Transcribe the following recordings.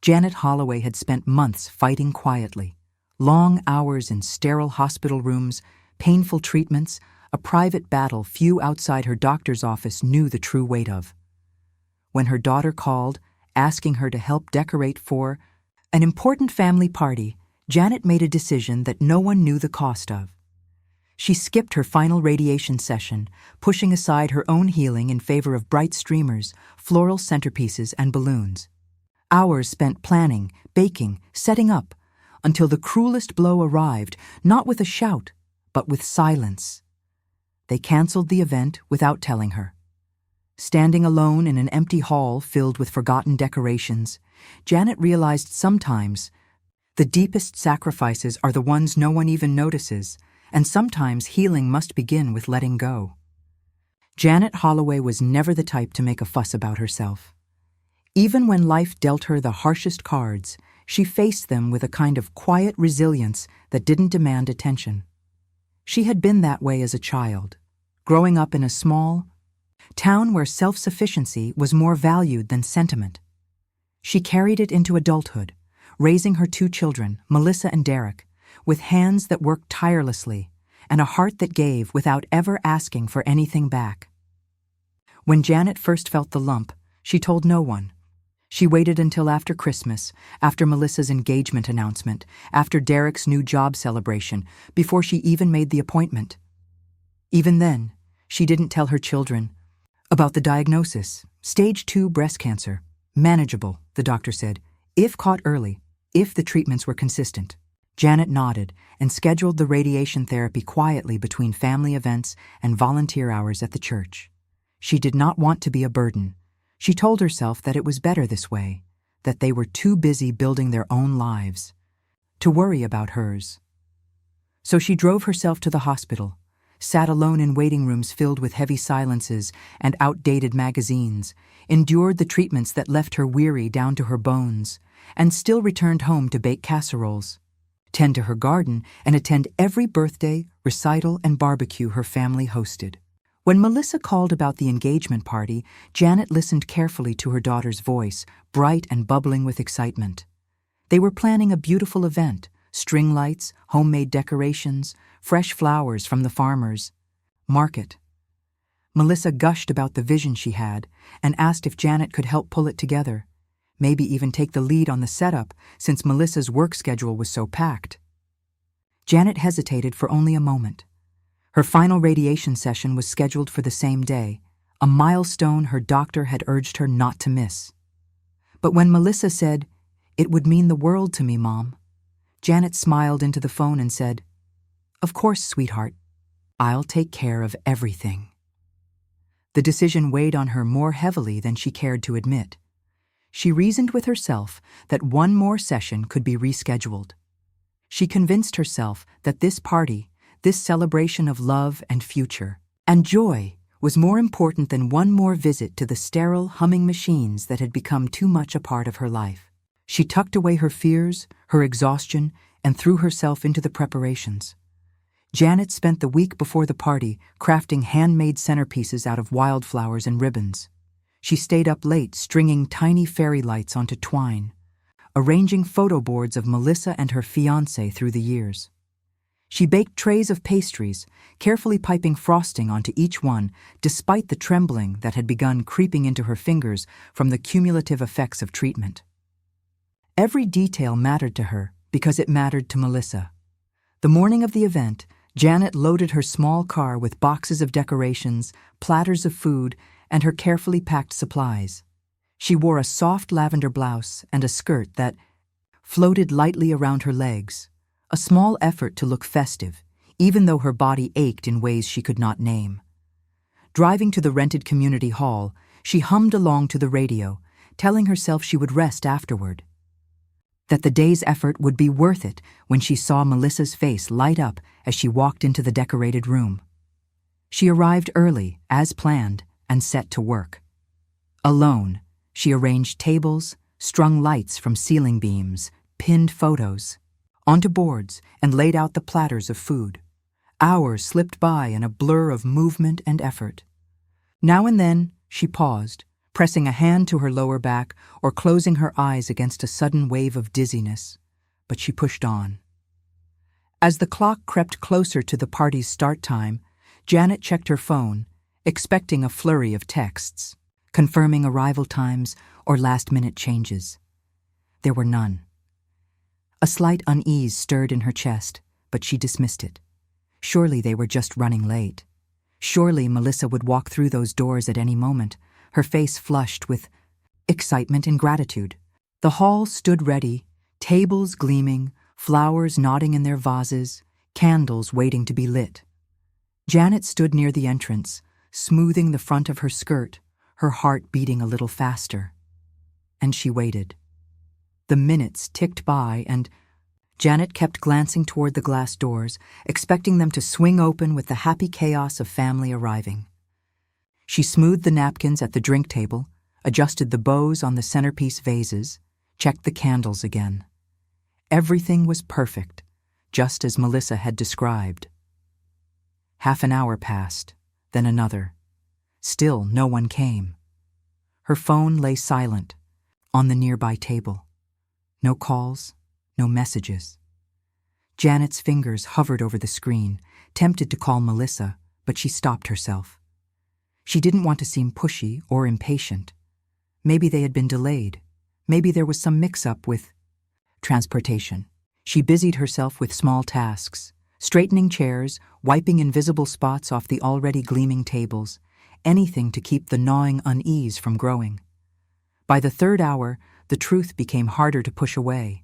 Janet Holloway had spent months fighting quietly. Long hours in sterile hospital rooms, painful treatments, a private battle few outside her doctor's office knew the true weight of. When her daughter called, asking her to help decorate for an important family party, Janet made a decision that no one knew the cost of. She skipped her final radiation session, pushing aside her own healing in favor of bright streamers, floral centerpieces, and balloons. Hours spent planning, baking, setting up, until the cruelest blow arrived, not with a shout, but with silence. They canceled the event without telling her. Standing alone in an empty hall filled with forgotten decorations, Janet realized sometimes the deepest sacrifices are the ones no one even notices, and sometimes healing must begin with letting go. Janet Holloway was never the type to make a fuss about herself. Even when life dealt her the harshest cards, she faced them with a kind of quiet resilience that didn't demand attention. She had been that way as a child, growing up in a small town where self-sufficiency was more valued than sentiment. She carried it into adulthood, raising her 2 children, Melissa and Derek, with hands that worked tirelessly and a heart that gave without ever asking for anything back. When Janet first felt the lump, she told no one. She waited until after Christmas, after Melissa's engagement announcement, after Derek's new job celebration, before she even made the appointment. Even then, she didn't tell her children about the diagnosis: stage 2 breast cancer. Manageable, the doctor said, if caught early, if the treatments were consistent. Janet nodded and scheduled the radiation therapy quietly between family events and volunteer hours at the church. She did not want to be a burden. She told herself that it was better this way, that they were too busy building their own lives to worry about hers. So she drove herself to the hospital, sat alone in waiting rooms filled with heavy silences and outdated magazines, endured the treatments that left her weary down to her bones, and still returned home to bake casseroles, tend to her garden, and attend every birthday, recital, and barbecue her family hosted. When Melissa called about the engagement party, Janet listened carefully to her daughter's voice, bright and bubbling with excitement. They were planning a beautiful event: string lights, homemade decorations, fresh flowers from the farmer's market. Melissa gushed about the vision she had and asked if Janet could help pull it together, maybe even take the lead on the setup since Melissa's work schedule was so packed. Janet hesitated for only a moment. Her final radiation session was scheduled for the same day, a milestone her doctor had urged her not to miss. But when Melissa said, "It would mean the world to me, Mom," Janet smiled into the phone and said, "Of course, sweetheart. I'll take care of everything." The decision weighed on her more heavily than she cared to admit. She reasoned with herself that one more session could be rescheduled. She convinced herself that this party, this celebration of love and future and joy, was more important than one more visit to the sterile, humming machines that had become too much a part of her life. She tucked away her fears, her exhaustion, and threw herself into the preparations. Janet spent the week before the party crafting handmade centerpieces out of wildflowers and ribbons. She stayed up late stringing tiny fairy lights onto twine, arranging photo boards of Melissa and her fiancé through the years. She baked trays of pastries, carefully piping frosting onto each one, despite the trembling that had begun creeping into her fingers from the cumulative effects of treatment. Every detail mattered to her because it mattered to Melissa. The morning of the event, Janet loaded her small car with boxes of decorations, platters of food, and her carefully packed supplies. She wore a soft lavender blouse and a skirt that floated lightly around her legs, a small effort to look festive, even though her body ached in ways she could not name. Driving to the rented community hall, she hummed along to the radio, telling herself she would rest afterward, that the day's effort would be worth it when she saw Melissa's face light up as she walked into the decorated room. She arrived early, as planned, and set to work. Alone, she arranged tables, strung lights from ceiling beams, pinned photos onto boards, and laid out the platters of food. Hours slipped by in a blur of movement and effort. Now and then, she paused, pressing a hand to her lower back or closing her eyes against a sudden wave of dizziness, but she pushed on. As the clock crept closer to the party's start time, Janet checked her phone, expecting a flurry of texts, confirming arrival times or last-minute changes. There were none. A slight unease stirred in her chest, but she dismissed it. Surely they were just running late. Surely Melissa would walk through those doors at any moment, her face flushed with excitement and gratitude. The hall stood ready, tables gleaming, flowers nodding in their vases, candles waiting to be lit. Janet stood near the entrance, smoothing the front of her skirt, her heart beating a little faster. And she waited. The minutes ticked by, and Janet kept glancing toward the glass doors, expecting them to swing open with the happy chaos of family arriving. She smoothed the napkins at the drink table, adjusted the bows on the centerpiece vases, checked the candles again. Everything was perfect, just as Melissa had described. Half an hour passed, then another. Still no one came. Her phone lay silent on the nearby table. No calls, no messages. Janet's fingers hovered over the screen, tempted to call Melissa, but she stopped herself. She didn't want to seem pushy or impatient. Maybe they had been delayed. Maybe there was some mix-up with transportation. She busied herself with small tasks, straightening chairs, wiping invisible spots off the already gleaming tables, anything to keep the gnawing unease from growing. By the third hour, the truth became harder to push away.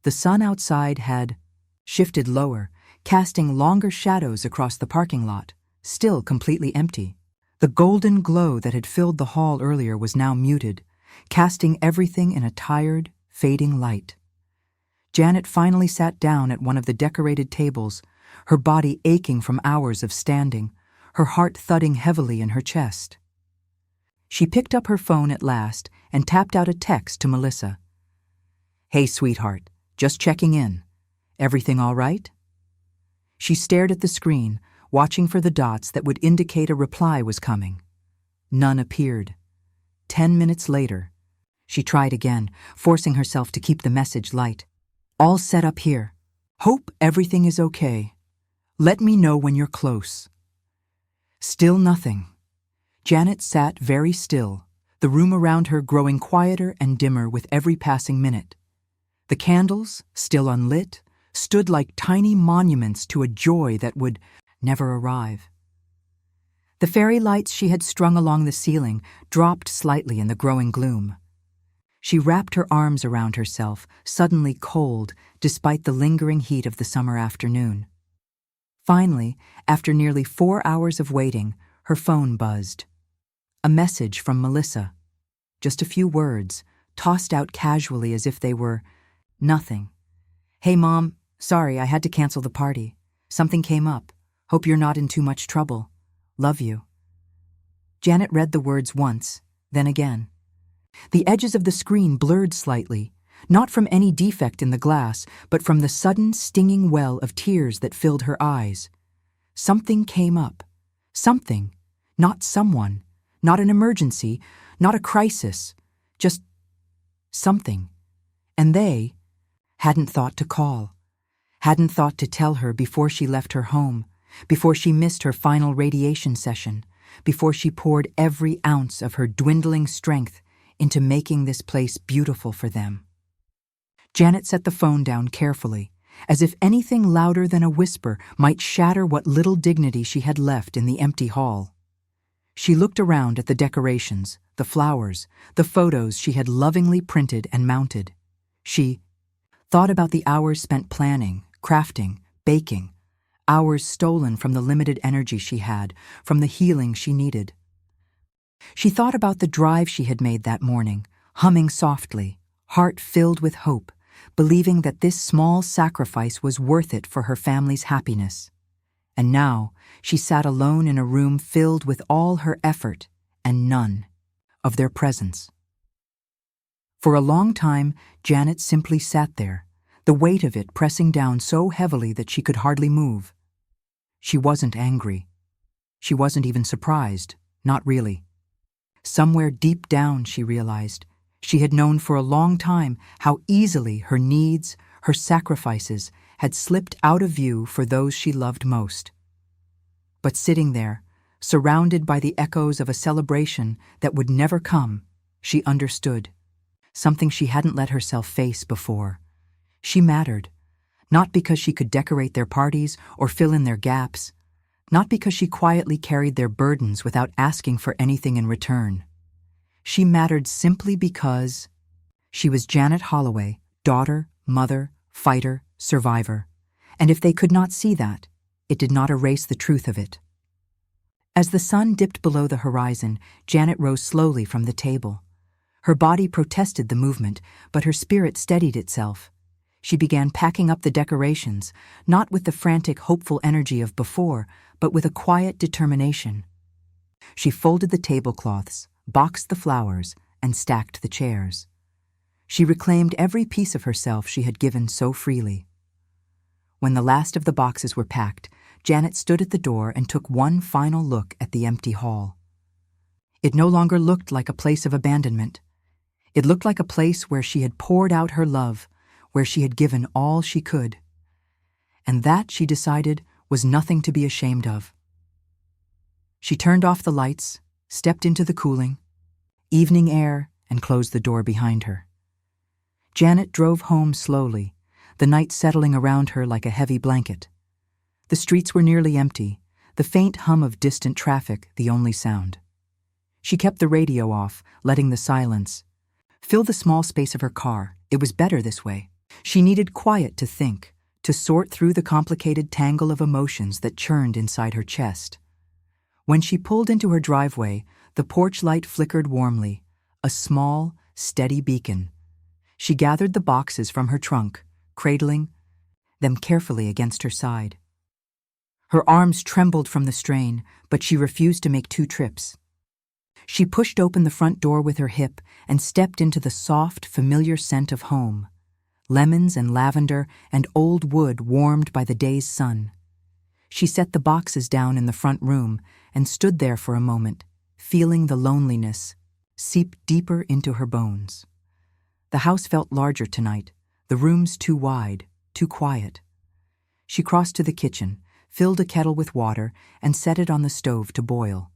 The sun outside had shifted lower, casting longer shadows across the parking lot, still completely empty. The golden glow that had filled the hall earlier was now muted, casting everything in a tired, fading light. Janet finally sat down at one of the decorated tables, her body aching from hours of standing, her heart thudding heavily in her chest. She picked up her phone at last and tapped out a text to Melissa. "Hey, sweetheart, just checking in. Everything all right?" She stared at the screen, watching for the dots that would indicate a reply was coming. None appeared. 10 minutes later, she tried again, forcing herself to keep the message light. "All set up here. Hope everything is okay. Let me know when you're close." Still nothing. Janet sat very still, the room around her growing quieter and dimmer with every passing minute. The candles, still unlit, stood like tiny monuments to a joy that would never arrive. The fairy lights she had strung along the ceiling dropped slightly in the growing gloom. She wrapped her arms around herself, suddenly cold despite the lingering heat of the summer afternoon. Finally, after nearly 4 hours of waiting, her phone buzzed. A message from Melissa. Just a few words, tossed out casually as if they were nothing. "Hey, Mom, sorry, I had to cancel the party. Something came up. Hope you're not in too much trouble. Love you." Janet read the words once, then again. The edges of the screen blurred slightly, not from any defect in the glass, but from the sudden stinging well of tears that filled her eyes. Something came up. Something, not someone, not an emergency, not a crisis, just something. And they hadn't thought to call, hadn't thought to tell her before she left her home, before she missed her final radiation session, before she poured every ounce of her dwindling strength into making this place beautiful for them. Janet set the phone down carefully, as if anything louder than a whisper might shatter what little dignity she had left in the empty hall. She looked around at the decorations, the flowers, the photos she had lovingly printed and mounted. She thought about the hours spent planning, crafting, baking, hours stolen from the limited energy she had, from the healing she needed. She thought about the drive she had made that morning, humming softly, heart filled with hope, believing that this small sacrifice was worth it for her family's happiness. And now she sat alone in a room filled with all her effort and none of their presence. For a long time, Janet simply sat there, the weight of it pressing down so heavily that she could hardly move. She wasn't angry. She wasn't even surprised, not really. Somewhere deep down, she realized, she had known for a long time how easily her needs, her sacrifices, had slipped out of view for those she loved most. But sitting there, surrounded by the echoes of a celebration that would never come, she understood. Something she hadn't let herself face before. She mattered, not because she could decorate their parties or fill in their gaps, not because she quietly carried their burdens without asking for anything in return. She mattered simply because she was Janet Holloway, daughter, mother, fighter, survivor. And if they could not see that, it did not erase the truth of it. As the sun dipped below the horizon, Janet rose slowly from the table. Her body protested the movement, but her spirit steadied itself. She began packing up the decorations, not with the frantic, hopeful energy of before, but with a quiet determination. She folded the tablecloths, boxed the flowers, and stacked the chairs. She reclaimed every piece of herself she had given so freely. When the last of the boxes were packed, Janet stood at the door and took one final look at the empty hall. It no longer looked like a place of abandonment. It looked like a place where she had poured out her love, where she had given all she could. And that, she decided, was nothing to be ashamed of. She turned off the lights, stepped into the cooling, evening air, and closed the door behind her. Janet drove home slowly, the night settling around her like a heavy blanket. The streets were nearly empty, the faint hum of distant traffic the only sound. She kept the radio off, letting the silence fill the small space of her car. It was better this way. She needed quiet to think, to sort through the complicated tangle of emotions that churned inside her chest. When she pulled into her driveway, the porch light flickered warmly, a small, steady beacon. She gathered the boxes from her trunk, cradling them carefully against her side. Her arms trembled from the strain, but she refused to make 2 trips. She pushed open the front door with her hip and stepped into the soft, familiar scent of home. Lemons and lavender and old wood warmed by the day's sun. She set the boxes down in the front room and stood there for a moment, feeling the loneliness seep deeper into her bones. The house felt larger tonight, the rooms too wide, too quiet. She crossed to the kitchen, filled a kettle with water, and set it on the stove to boil.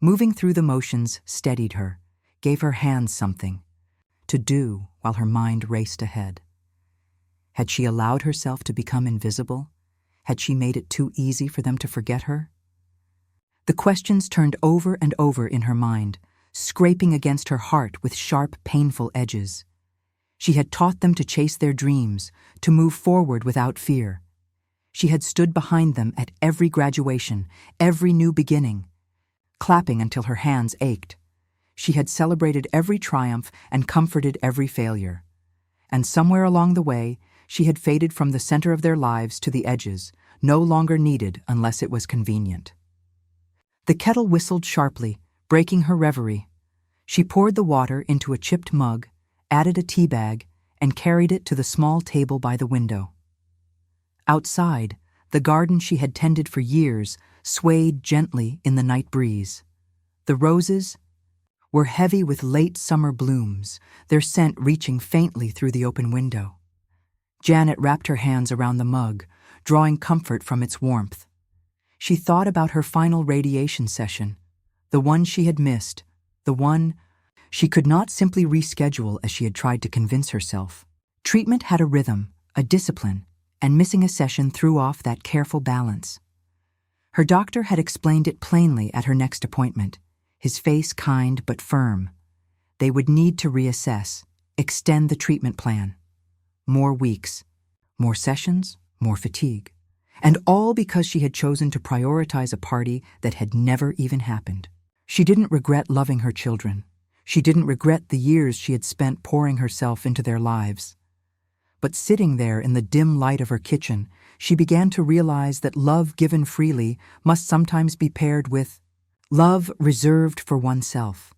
Moving through the motions steadied her, gave her hands something to do while her mind raced ahead. Had she allowed herself to become invisible? Had she made it too easy for them to forget her? The questions turned over and over in her mind, scraping against her heart with sharp, painful edges. She had taught them to chase their dreams, to move forward without fear. She had stood behind them at every graduation, every new beginning, clapping until her hands ached. She had celebrated every triumph and comforted every failure. And somewhere along the way, she had faded from the center of their lives to the edges, no longer needed unless it was convenient. The kettle whistled sharply, breaking her reverie. She poured the water into a chipped mug, added a tea bag, and carried it to the small table by the window. Outside, the garden she had tended for years swayed gently in the night breeze. The roses were heavy with late summer blooms, their scent reaching faintly through the open window. Janet wrapped her hands around the mug, drawing comfort from its warmth. She thought about her final radiation session, the one she had missed, the one she could not simply reschedule as she had tried to convince herself. Treatment had a rhythm, a discipline, and missing a session threw off that careful balance. Her doctor had explained it plainly at her next appointment, his face kind but firm. They would need to reassess, extend the treatment plan. More weeks, more sessions, more fatigue. And all because she had chosen to prioritize a party that had never even happened. She didn't regret loving her children. She didn't regret the years she had spent pouring herself into their lives. But sitting there in the dim light of her kitchen, she began to realize that love given freely must sometimes be paired with love reserved for oneself.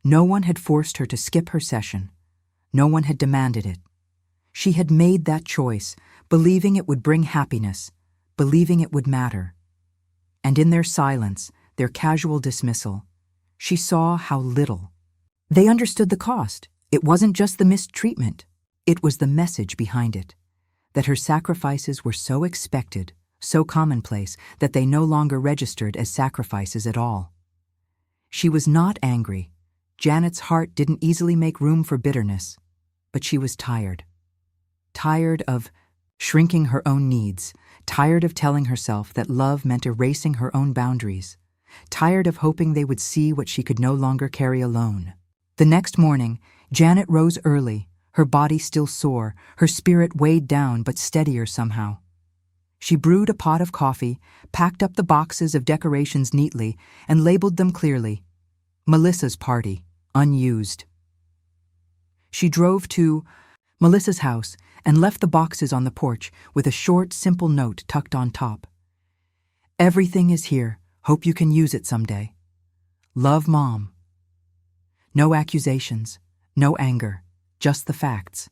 No one had forced her to skip her session. No one had demanded it. She had made that choice, believing it would bring happiness, believing it would matter. And in their silence, their casual dismissal, she saw how little. They understood the cost. It wasn't just the mistreatment. It was the message behind it, that her sacrifices were so expected, so commonplace, that they no longer registered as sacrifices at all. She was not angry. Janet's heart didn't easily make room for bitterness, but she was tired. Tired of shrinking her own needs, tired of telling herself that love meant erasing her own boundaries, tired of hoping they would see what she could no longer carry alone. The next morning, Janet rose early, her body still sore, her spirit weighed down but steadier somehow. She brewed a pot of coffee, packed up the boxes of decorations neatly, and labeled them clearly. Melissa's party, unused. She drove to Melissa's house and left the boxes on the porch with a short, simple note tucked on top. Everything is here. Hope you can use it someday. Love, Mom. No accusations, no anger, just the facts.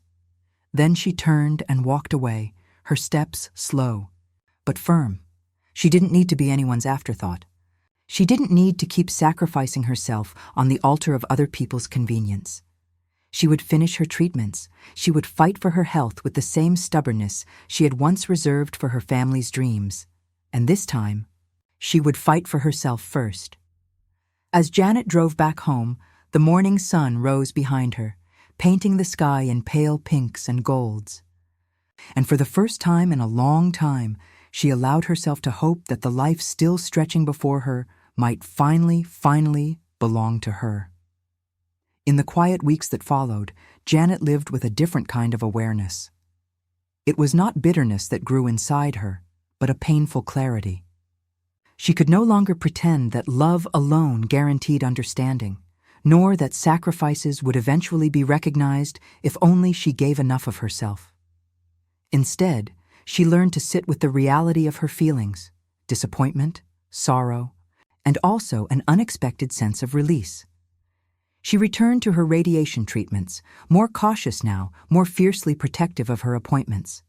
Then she turned and walked away, her steps slow, but firm. She didn't need to be anyone's afterthought. She didn't need to keep sacrificing herself on the altar of other people's convenience. She would finish her treatments. She would fight for her health with the same stubbornness she had once reserved for her family's dreams. And this time, she would fight for herself first. As Janet drove back home, the morning sun rose behind her, painting the sky in pale pinks and golds. And for the first time in a long time, she allowed herself to hope that the life still stretching before her might finally belong to her. In the quiet weeks that followed, Janet lived with a different kind of awareness. It was not bitterness that grew inside her, but a painful clarity. She could no longer pretend that love alone guaranteed understanding, nor that sacrifices would eventually be recognized if only she gave enough of herself. Instead, she learned to sit with the reality of her feelings, disappointment, sorrow, and also an unexpected sense of release. She returned to her radiation treatments, more cautious now, more fiercely protective of her appointments.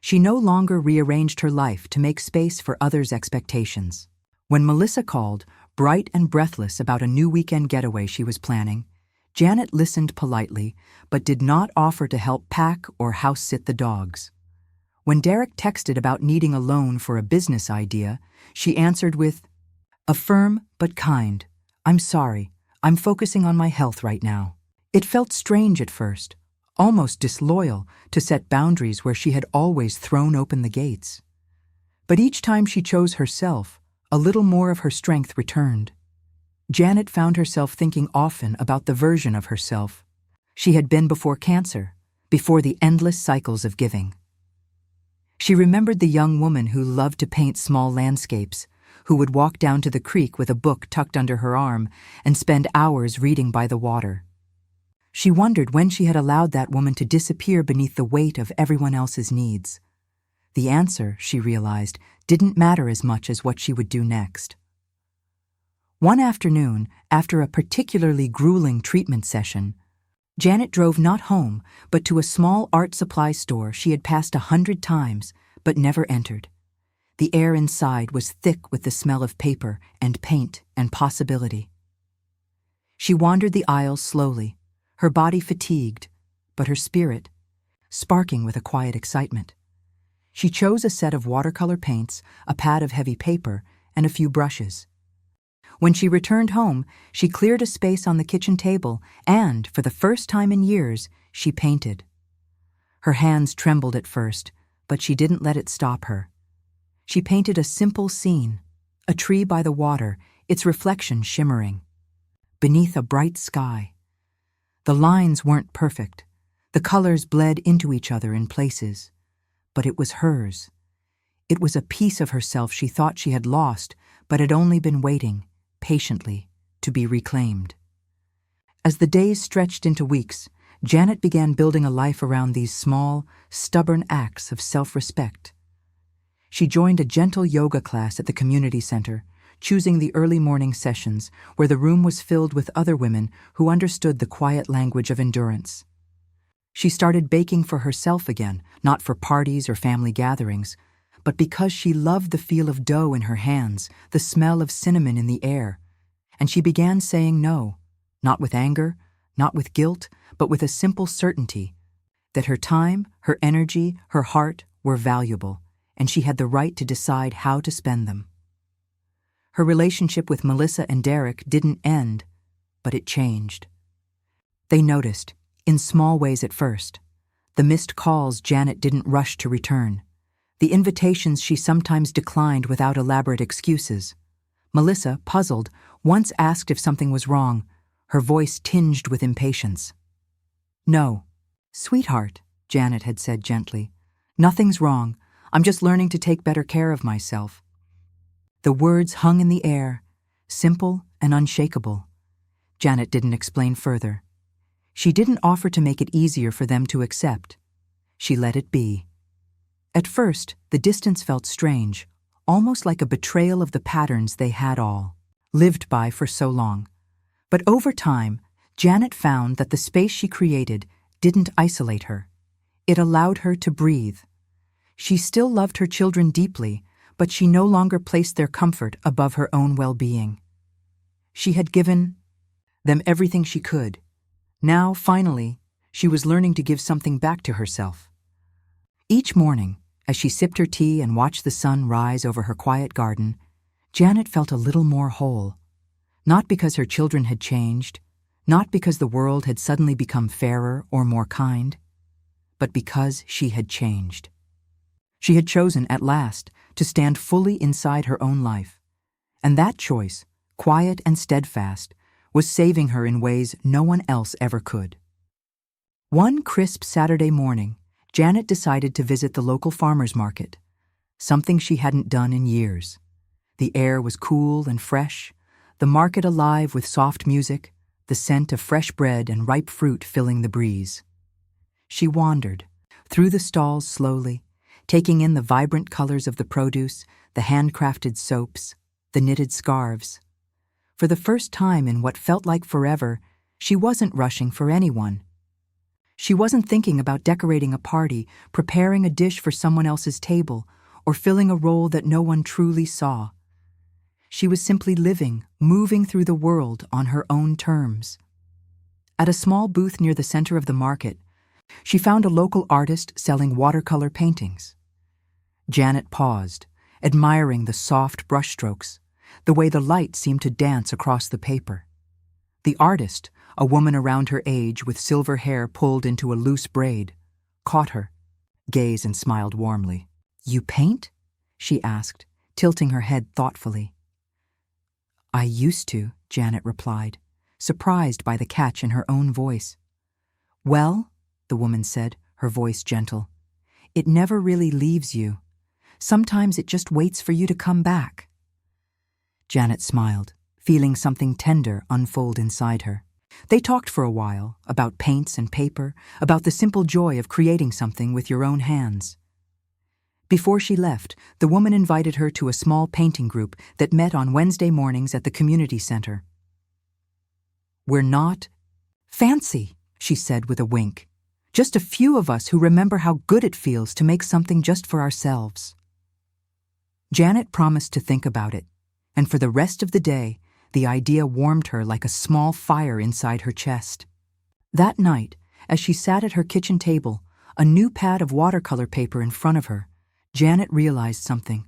She no longer rearranged her life to make space for others' expectations. When Melissa called, bright and breathless about a new weekend getaway she was planning, Janet listened politely, but did not offer to help pack or house-sit the dogs. When Derek texted about needing a loan for a business idea, she answered with, "A firm but kind. I'm sorry. I'm focusing on my health right now." It felt strange at first, almost disloyal, to set boundaries where she had always thrown open the gates. But each time she chose herself, a little more of her strength returned. Janet found herself thinking often about the version of herself she had been before cancer, before the endless cycles of giving. She remembered the young woman who loved to paint small landscapes, who would walk down to the creek with a book tucked under her arm and spend hours reading by the water. She wondered when she had allowed that woman to disappear beneath the weight of everyone else's needs. The answer, she realized, didn't matter as much as what she would do next. One afternoon, after a particularly grueling treatment session, Janet drove not home, but to a small art supply store she had passed 100 times, but never entered. The air inside was thick with the smell of paper and paint and possibility. She wandered the aisles slowly, her body fatigued, but her spirit sparking with a quiet excitement. She chose a set of watercolor paints, a pad of heavy paper, and a few brushes. When she returned home, she cleared a space on the kitchen table and, for the first time in years, she painted. Her hands trembled at first, but she didn't let it stop her. She painted a simple scene, a tree by the water, its reflection shimmering, beneath a bright sky. The lines weren't perfect. The colors bled into each other in places. But it was hers. It was a piece of herself she thought she had lost, but had only been waiting, patiently, to be reclaimed. As the days stretched into weeks, Janet began building a life around these small, stubborn acts of self-respect. She joined a gentle yoga class at the community center, choosing the early morning sessions where the room was filled with other women who understood the quiet language of endurance. She started baking for herself again, not for parties or family gatherings, but because she loved the feel of dough in her hands, the smell of cinnamon in the air, and she began saying no, not with anger, not with guilt, but with a simple certainty that her time, her energy, her heart were valuable, and she had the right to decide how to spend them. Her relationship with Melissa and Derek didn't end, but it changed. They noticed, in small ways at first, the missed calls Janet didn't rush to return, the invitations she sometimes declined without elaborate excuses. Melissa, puzzled, once asked if something was wrong, her voice tinged with impatience. "No, sweetheart," Janet had said gently. "Nothing's wrong. I'm just learning to take better care of myself." The words hung in the air, simple and unshakable. Janet didn't explain further. She didn't offer to make it easier for them to accept. She let it be. At first, the distance felt strange, almost like a betrayal of the patterns they had all lived by for so long. But over time, Janet found that the space she created didn't isolate her. It allowed her to breathe. She still loved her children deeply, but she no longer placed their comfort above her own well-being. She had given them everything she could. Now, finally, she was learning to give something back to herself. Each morning, as she sipped her tea and watched the sun rise over her quiet garden, Janet felt a little more whole. Not because her children had changed, not because the world had suddenly become fairer or more kind, but because she had changed. She had chosen, at last, to stand fully inside her own life. And that choice, quiet and steadfast, was saving her in ways no one else ever could. One crisp Saturday morning, Janet decided to visit the local farmer's market, something she hadn't done in years. The air was cool and fresh, the market alive with soft music, the scent of fresh bread and ripe fruit filling the breeze. She wandered through the stalls slowly, taking in the vibrant colors of the produce, the handcrafted soaps, the knitted scarves. For the first time in what felt like forever, she wasn't rushing for anyone. She wasn't thinking about decorating a party, preparing a dish for someone else's table, or filling a role that no one truly saw. She was simply living, moving through the world on her own terms. At a small booth near the center of the market, she found a local artist selling watercolor paintings. Janet paused, admiring the soft brushstrokes, the way the light seemed to dance across the paper. The artist, a woman around her age with silver hair pulled into a loose braid, caught her gaze and smiled warmly. "You paint?" she asked, tilting her head thoughtfully. "I used to," Janet replied, surprised by the catch in her own voice. "Well," the woman said, her voice gentle, "it never really leaves you. Sometimes it just waits for you to come back." Janet smiled, feeling something tender unfold inside her. They talked for a while, about paints and paper, about the simple joy of creating something with your own hands. Before she left, the woman invited her to a small painting group that met on Wednesday mornings at the community center. "We're not fancy," she said with a wink. "Just a few of us who remember how good it feels to make something just for ourselves." Janet promised to think about it, and for the rest of the day, the idea warmed her like a small fire inside her chest. That night, as she sat at her kitchen table, a new pad of watercolor paper in front of her, Janet realized something.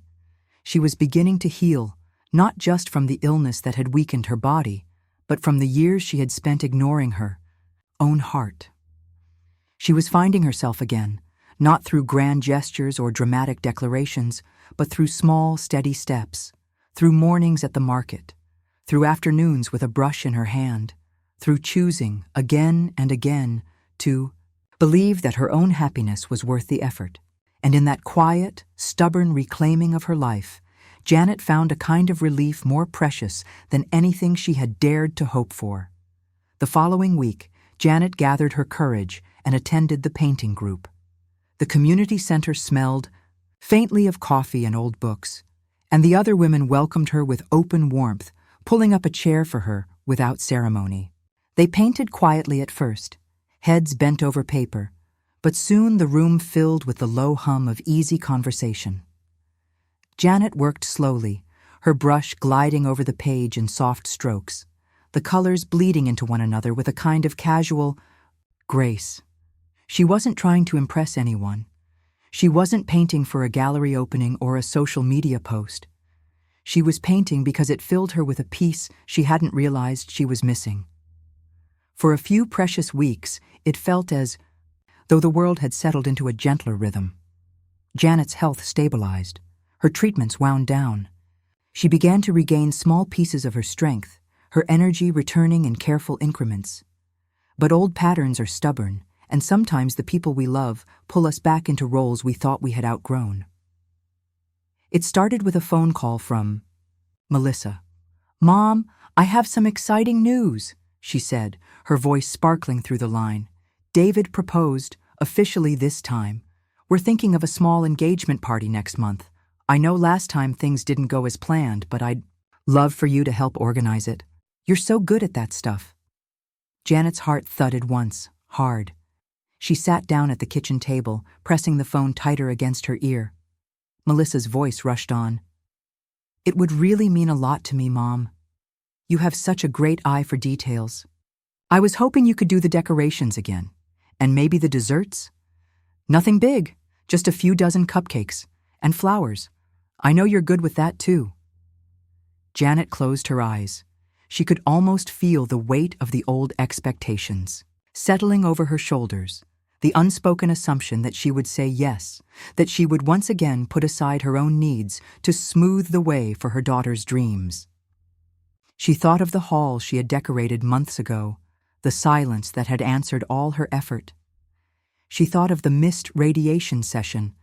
She was beginning to heal, not just from the illness that had weakened her body, but from the years she had spent ignoring her own heart. She was finding herself again, not through grand gestures or dramatic declarations, but through small, steady steps, through mornings at the market, through afternoons with a brush in her hand, through choosing, again and again, to believe that her own happiness was worth the effort. And in that quiet, stubborn reclaiming of her life, Janet found a kind of relief more precious than anything she had dared to hope for. The following week, Janet gathered her courage and attended the painting group. The community center smelled faintly of coffee and old books, and the other women welcomed her with open warmth, pulling up a chair for her without ceremony. They painted quietly at first, heads bent over paper, but soon the room filled with the low hum of easy conversation. Janet worked slowly, her brush gliding over the page in soft strokes, the colors bleeding into one another with a kind of casual grace. She wasn't trying to impress anyone. She wasn't painting for a gallery opening or a social media post. She was painting because it filled her with a peace she hadn't realized she was missing. For a few precious weeks, it felt as though the world had settled into a gentler rhythm. Janet's health stabilized. Her treatments wound down. She began to regain small pieces of her strength, her energy returning in careful increments. But old patterns are stubborn, and sometimes the people we love pull us back into roles we thought we had outgrown. It started with a phone call from Melissa. "Mom, I have some exciting news," she said, her voice sparkling through the line. "David proposed, officially this time. We're thinking of a small engagement party next month. I know last time things didn't go as planned, but I'd love for you to help organize it. You're so good at that stuff." Janet's heart thudded once, hard. She sat down at the kitchen table, pressing the phone tighter against her ear. Melissa's voice rushed on. "It would really mean a lot to me, Mom. You have such a great eye for details. I was hoping you could do the decorations again. And maybe the desserts? Nothing big, just a few dozen cupcakes. And flowers. I know you're good with that too." Janet closed her eyes. She could almost feel the weight of the old expectations settling over her shoulders, the unspoken assumption that she would say yes, that she would once again put aside her own needs to smooth the way for her daughter's dreams. She thought of the hall she had decorated months ago, the silence that had answered all her effort. She thought of the missed radiation session,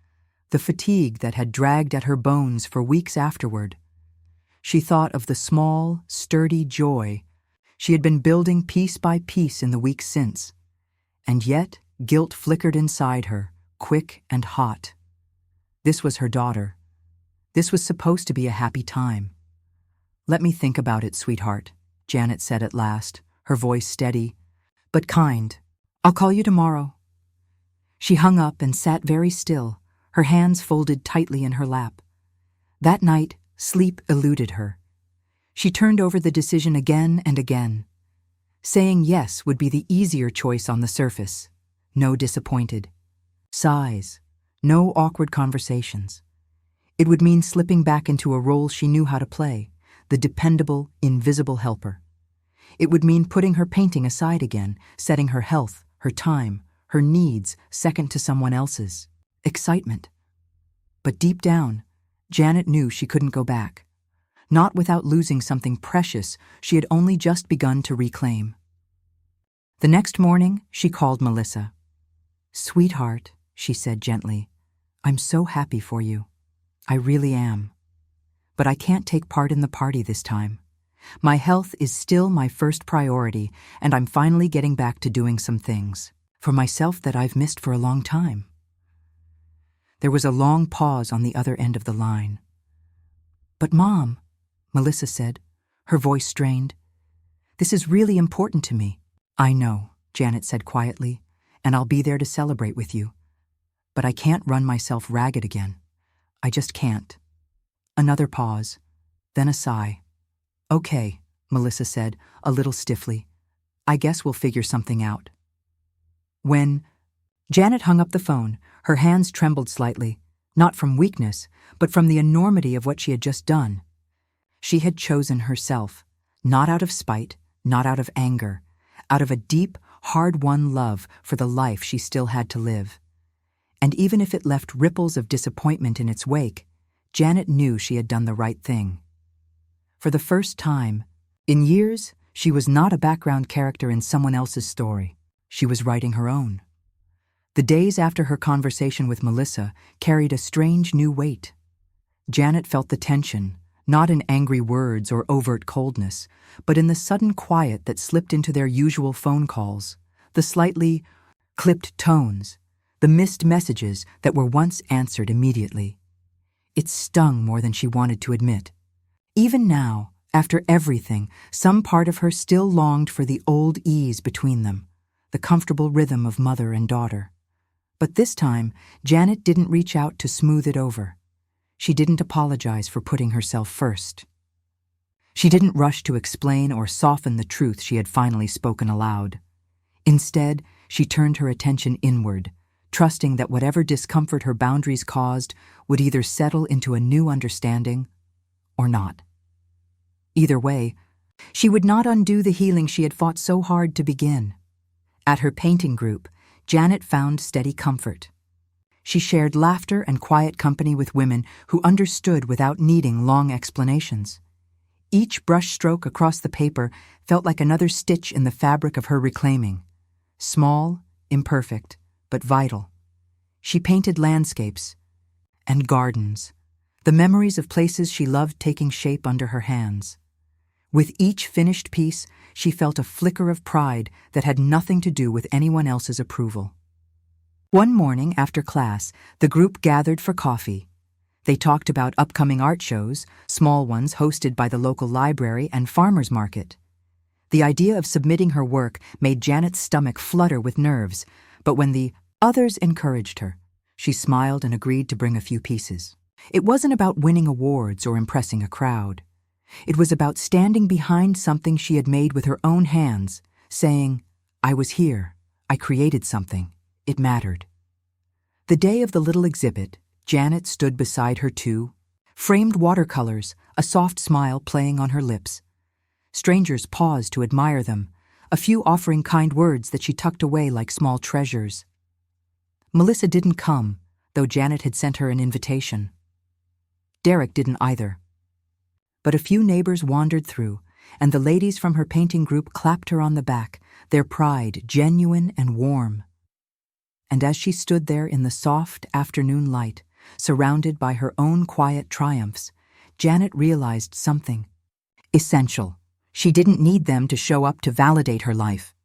the fatigue that had dragged at her bones for weeks afterward. She thought of the small, sturdy joy she had been building piece by piece in the weeks since. And yet, guilt flickered inside her, quick and hot. This was her daughter. This was supposed to be a happy time. "Let me think about it, sweetheart," Janet said at last, her voice steady, but kind. "I'll call you tomorrow." She hung up and sat very still, her hands folded tightly in her lap. That night, sleep eluded her. She turned over the decision again and again. Saying yes would be the easier choice on the surface. No disappointed. Sighs. No awkward conversations. It would mean slipping back into a role she knew how to play, the dependable, invisible helper. It would mean putting her painting aside again, setting her health, her time, her needs second to someone else's. Excitement. But deep down, Janet knew she couldn't go back. Not without losing something precious she had only just begun to reclaim. The next morning, she called Melissa. "Sweetheart," she said gently, "I'm so happy for you. I really am. But I can't take part in the party this time. My health is still my first priority, and I'm finally getting back to doing some things for myself that I've missed for a long time." There was a long pause on the other end of the line. "But Mom," Melissa said, her voice strained, "this is really important to me." "I know," Janet said quietly, "and I'll be there to celebrate with you. But I can't run myself ragged again. I just can't." Another pause, then a sigh. "Okay," Melissa said, a little stiffly. "I guess we'll figure something out." When Janet hung up the phone, her hands trembled slightly, not from weakness, but from the enormity of what she had just done. She had chosen herself, not out of spite, not out of anger, out of a deep, hard-won love for the life she still had to live. And even if it left ripples of disappointment in its wake, Janet knew she had done the right thing. For the first time, in years, she was not a background character in someone else's story. She was writing her own. The days after her conversation with Melissa carried a strange new weight. Janet felt the tension, not in angry words or overt coldness, but in the sudden quiet that slipped into their usual phone calls, the slightly clipped tones, the missed messages that were once answered immediately. It stung more than she wanted to admit. Even now, after everything, some part of her still longed for the old ease between them, the comfortable rhythm of mother and daughter. But this time, Janet didn't reach out to smooth it over. She didn't apologize for putting herself first. She didn't rush to explain or soften the truth she had finally spoken aloud. Instead, she turned her attention inward, trusting that whatever discomfort her boundaries caused would either settle into a new understanding or not. Either way, she would not undo the healing she had fought so hard to begin. At her painting group, Janet found steady comfort. She shared laughter and quiet company with women who understood without needing long explanations. Each brushstroke across the paper felt like another stitch in the fabric of her reclaiming. Small, imperfect, but vital. She painted landscapes and gardens, the memories of places she loved taking shape under her hands. With each finished piece, she felt a flicker of pride that had nothing to do with anyone else's approval. One morning after class, the group gathered for coffee. They talked about upcoming art shows, small ones hosted by the local library and farmers market. The idea of submitting her work made Janet's stomach flutter with nerves, but when the others encouraged her, she smiled and agreed to bring a few pieces. It wasn't about winning awards or impressing a crowd. It was about standing behind something she had made with her own hands, saying, "I was here. I created something. It mattered." The day of the little exhibit, Janet stood beside her two, framed watercolors, a soft smile playing on her lips. Strangers paused to admire them, a few offering kind words that she tucked away like small treasures. Melissa didn't come, though Janet had sent her an invitation. Derek didn't either. But a few neighbors wandered through, and the ladies from her painting group clapped her on the back, their pride genuine and warm. And as she stood there in the soft afternoon light, surrounded by her own quiet triumphs, Janet realized something essential. She didn't need them to show up to validate her life.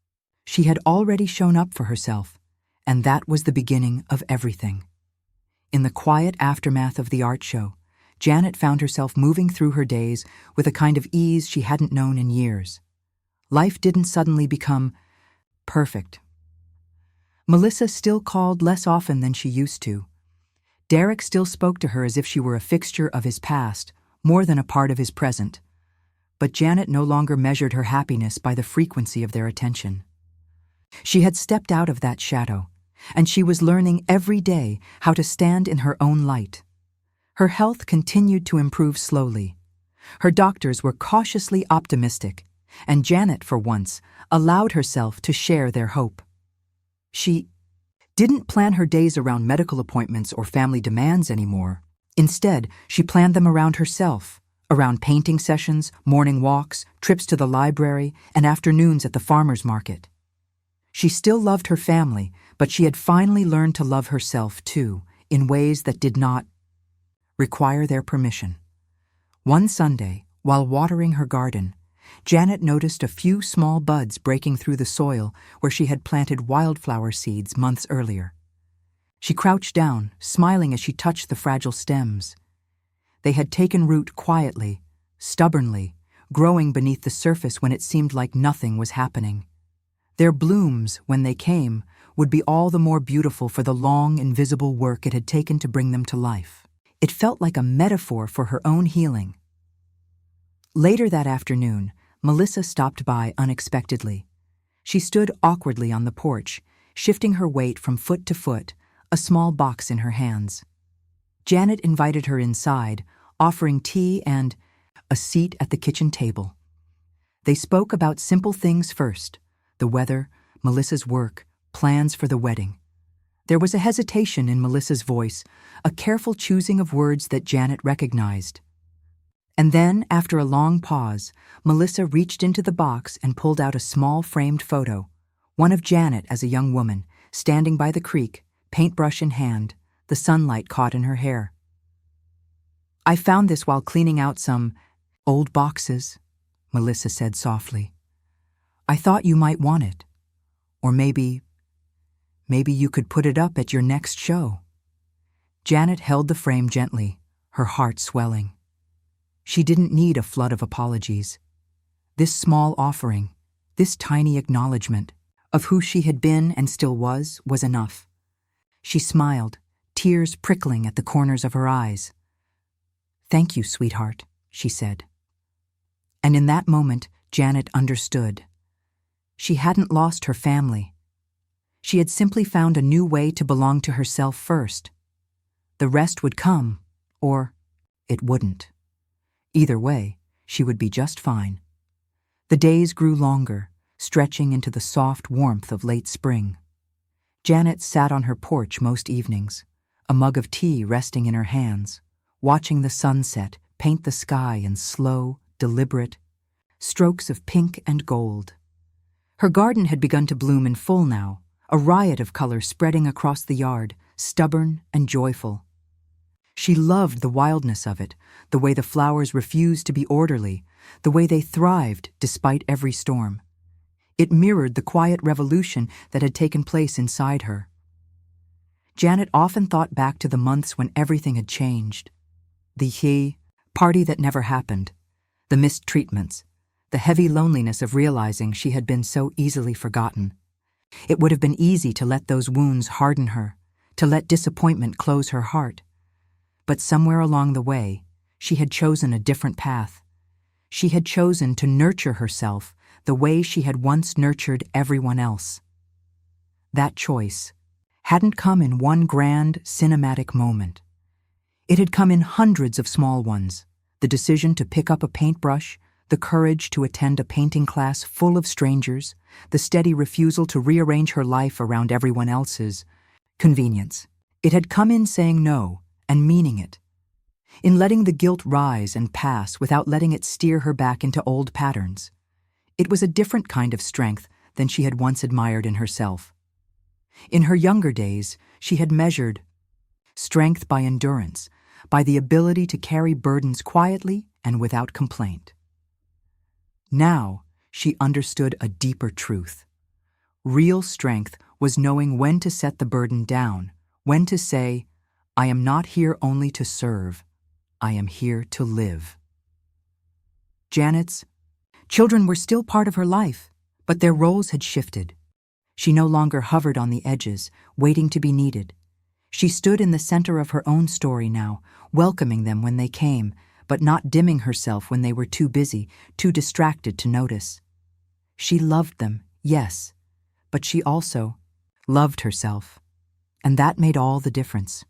She had already shown up for herself, and that was the beginning of everything. In the quiet aftermath of the art show, Janet found herself moving through her days with a kind of ease she hadn't known in years. Life didn't suddenly become perfect. Melissa still called less often than she used to. Derek still spoke to her as if she were a fixture of his past, more than a part of his present. But Janet no longer measured her happiness by the frequency of their attention. She had stepped out of that shadow, and she was learning every day how to stand in her own light. Her health continued to improve slowly. Her doctors were cautiously optimistic, and Janet, for once, allowed herself to share their hope. She didn't plan her days around medical appointments or family demands anymore. Instead, she planned them around herself, around painting sessions, morning walks, trips to the library, and afternoons at the farmers market. She still loved her family, but she had finally learned to love herself too, in ways that did not require their permission. One Sunday, while watering her garden, Janet noticed a few small buds breaking through the soil where she had planted wildflower seeds months earlier. She crouched down, smiling as she touched the fragile stems. They had taken root quietly, stubbornly, growing beneath the surface when it seemed like nothing was happening. Their blooms, when they came, would be all the more beautiful for the long, invisible work it had taken to bring them to life. It felt like a metaphor for her own healing. Later that afternoon, Melissa stopped by unexpectedly. She stood awkwardly on the porch, shifting her weight from foot to foot, a small box in her hands. Janet invited her inside, offering tea and a seat at the kitchen table. They spoke about simple things first: the weather, Melissa's work, plans for the wedding. There was a hesitation in Melissa's voice, a careful choosing of words that Janet recognized. And then, after a long pause, Melissa reached into the box and pulled out a small framed photo, one of Janet as a young woman, standing by the creek, paintbrush in hand, the sunlight caught in her hair. "I found this while cleaning out some old boxes," Melissa said softly. "I thought you might want it. Or maybe you could put it up at your next show." Janet held the frame gently, her heart swelling. She didn't need a flood of apologies. This small offering, this tiny acknowledgement of who she had been and still was enough. She smiled, tears prickling at the corners of her eyes. "Thank you, sweetheart," she said. And in that moment, Janet understood. She hadn't lost her family. She had simply found a new way to belong to herself first. The rest would come, or it wouldn't. Either way, she would be just fine. The days grew longer, stretching into the soft warmth of late spring. Janet sat on her porch most evenings, a mug of tea resting in her hands, watching the sunset paint the sky in slow, deliberate strokes of pink and gold. Her garden had begun to bloom in full now, a riot of color spreading across the yard, stubborn and joyful. She loved the wildness of it, the way the flowers refused to be orderly, the way they thrived despite every storm. It mirrored the quiet revolution that had taken place inside her. Janet often thought back to the months when everything had changed. The party that never happened, the missed treatments, the heavy loneliness of realizing she had been so easily forgotten. It would have been easy to let those wounds harden her, to let disappointment close her heart. But somewhere along the way, she had chosen a different path. She had chosen to nurture herself the way she had once nurtured everyone else. That choice hadn't come in one grand, cinematic moment. It had come in hundreds of small ones: the decision to pick up a paintbrush, the courage to attend a painting class full of strangers, the steady refusal to rearrange her life around everyone else's convenience. It had come in saying no and meaning it, in letting the guilt rise and pass without letting it steer her back into old patterns. It was a different kind of strength than she had once admired in herself. In her younger days, she had measured strength by endurance, by the ability to carry burdens quietly and without complaint. Now, she understood a deeper truth. Real strength was knowing when to set the burden down, when to say, "I am not here only to serve, I am here to live." Janet's children were still part of her life, but their roles had shifted. She no longer hovered on the edges, waiting to be needed. She stood in the center of her own story now, welcoming them when they came, but not dimming herself when they were too busy, too distracted to notice. She loved them, yes, but she also loved herself, and that made all the difference.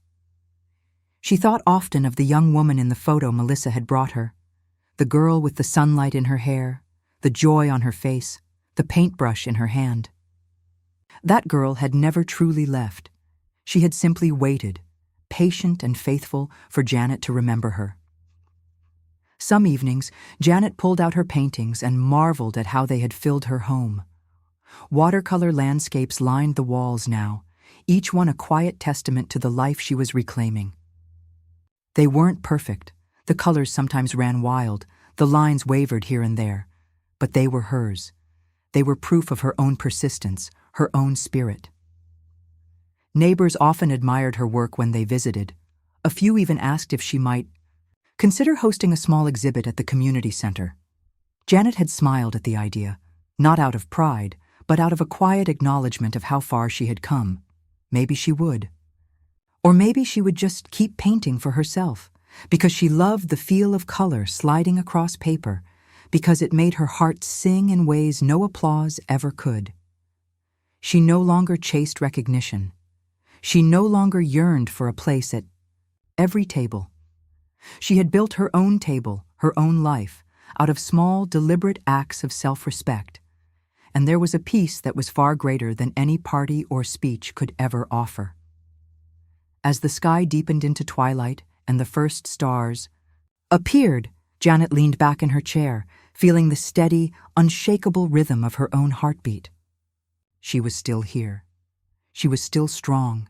She thought often of the young woman in the photo Melissa had brought her, the girl with the sunlight in her hair, the joy on her face, the paintbrush in her hand. That girl had never truly left. She had simply waited, patient and faithful, for Janet to remember her. Some evenings, Janet pulled out her paintings and marveled at how they had filled her home. Watercolor landscapes lined the walls now, each one a quiet testament to the life she was reclaiming. They weren't perfect. The colors sometimes ran wild, the lines wavered here and there, but they were hers. They were proof of her own persistence, her own spirit. Neighbors often admired her work when they visited. A few even asked if she might consider hosting a small exhibit at the community center. Janet had smiled at the idea, not out of pride, but out of a quiet acknowledgement of how far she had come. Maybe she would. Or maybe she would just keep painting for herself, because she loved the feel of color sliding across paper, because it made her heart sing in ways no applause ever could. She no longer chased recognition. She no longer yearned for a place at every table. She had built her own table, her own life, out of small, deliberate acts of self-respect, and there was a peace that was far greater than any party or speech could ever offer. As the sky deepened into twilight and the first stars appeared, Janet leaned back in her chair, feeling the steady, unshakable rhythm of her own heartbeat. She was still here. She was still strong.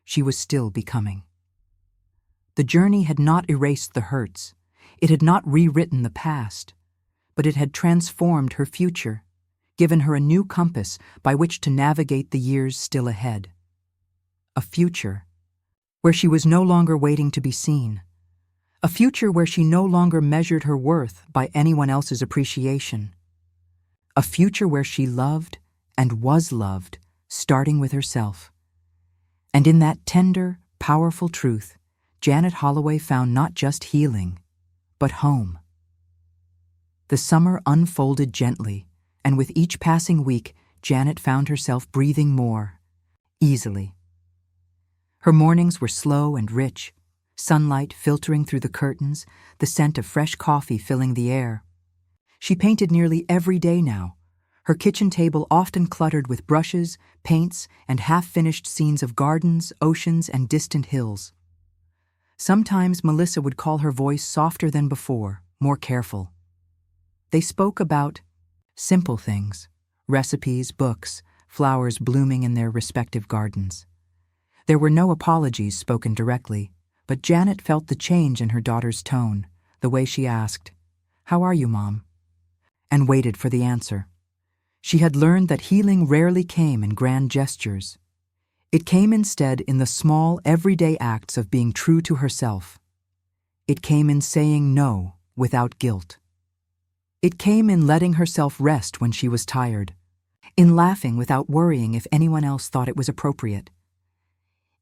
She was still becoming. The journey had not erased the hurts. It had not rewritten the past, but it had transformed her future, given her a new compass by which to navigate the years still ahead. A future where she was no longer waiting to be seen. A future where she no longer measured her worth by anyone else's appreciation. A future where she loved and was loved, starting with herself. And in that tender, powerful truth, Janet Holloway found not just healing, but home. The summer unfolded gently, and with each passing week, Janet found herself breathing more easily. Her mornings were slow and rich, sunlight filtering through the curtains, the scent of fresh coffee filling the air. She painted nearly every day now, her kitchen table often cluttered with brushes, paints, and half-finished scenes of gardens, oceans, and distant hills. Sometimes Melissa would call her voice softer than before, more careful. They spoke about simple things, recipes, books, flowers blooming in their respective gardens. There were no apologies spoken directly, but Janet felt the change in her daughter's tone, the way she asked, "How are you, Mom?" and waited for the answer. She had learned that healing rarely came in grand gestures. It came instead in the small, everyday acts of being true to herself. It came in saying no without guilt. It came in letting herself rest when she was tired, in laughing without worrying if anyone else thought it was appropriate.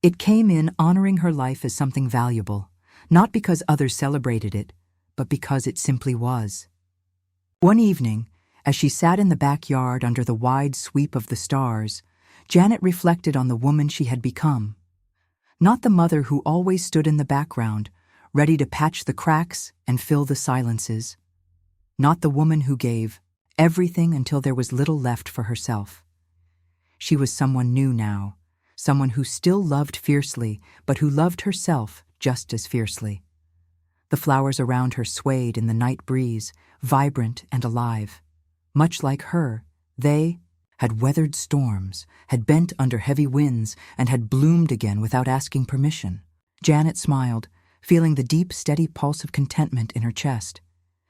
It came in honoring her life as something valuable, not because others celebrated it, but because it simply was. One evening, as she sat in the backyard under the wide sweep of the stars, Janet reflected on the woman she had become. Not the mother who always stood in the background, ready to patch the cracks and fill the silences. Not the woman who gave everything until there was little left for herself. She was someone new now, someone who still loved fiercely, but who loved herself just as fiercely. The flowers around her swayed in the night breeze, vibrant and alive. Much like her, they had weathered storms, had bent under heavy winds, and had bloomed again without asking permission. Janet smiled, feeling the deep, steady pulse of contentment in her chest.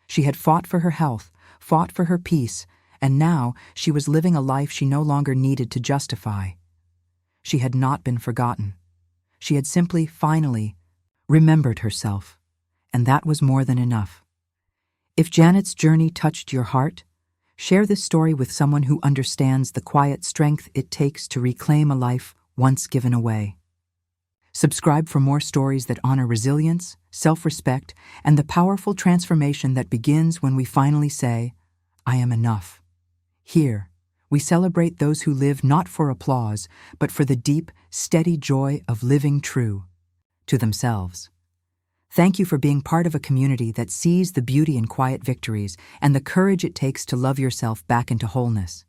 She had fought for her health, fought for her peace, and now she was living a life she no longer needed to justify. She had not been forgotten. She had simply, finally, remembered herself, and that was more than enough. If Janet's journey touched your heart, share this story with someone who understands the quiet strength it takes to reclaim a life once given away. Subscribe for more stories that honor resilience, self-respect, and the powerful transformation that begins when we finally say, "I am enough." Here, we celebrate those who live not for applause, but for the deep, steady joy of living true to themselves. Thank you for being part of a community that sees the beauty in quiet victories and the courage it takes to love yourself back into wholeness.